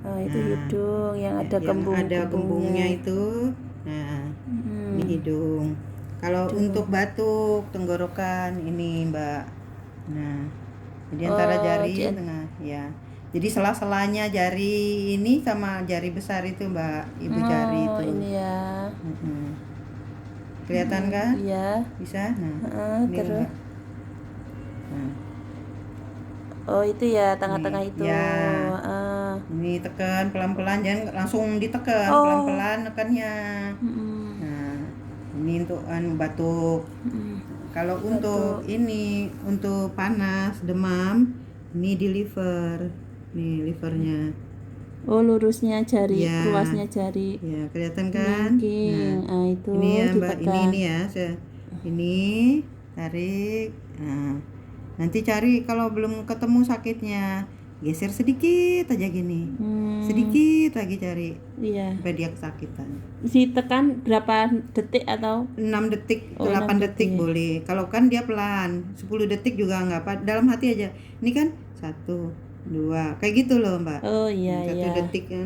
Oh, itu Nah, hidung yang ada yang ada gembungnya gembung-gembungnya. itu. Nah, ini hidung. Kalau untuk batuk tenggorokan ini Mbak. Nah, jadi antara jari tengah ya. Jadi sela-selanya jari ini sama jari besar itu Mbak, ibu jari itu. Ini ya. Kelihatan kan? Iya. Bisa? Nah, ini Terus. Mbak. Nah, Oh, itu ya tengah-tengah ini itu. ya. Ini tekan pelan-pelan, jangan langsung ditekan, pelan-pelan nekannya. Nah, ini untuk batuk. Kalau untuk ini untuk panas, demam, ini di liver. Nih livernya. Oh, lurusnya jari, Ya, ruasnya jari. ya kelihatan kan? Nah, Itu ini ya Mbak, ditekan. ini ya. Ini tarik. Nah, nanti cari kalau belum ketemu sakitnya, geser sedikit aja gini. Sedikit lagi cari. Iya. Sampai dia kesakitan. Ditekan berapa detik atau 6 detik, 8 6 detik boleh. Kalau kan dia pelan, 10 detik juga nggak apa. Dalam hati aja. Ini kan 1, 2, kayak gitu loh Mbak. Oh iya 1 iya. detik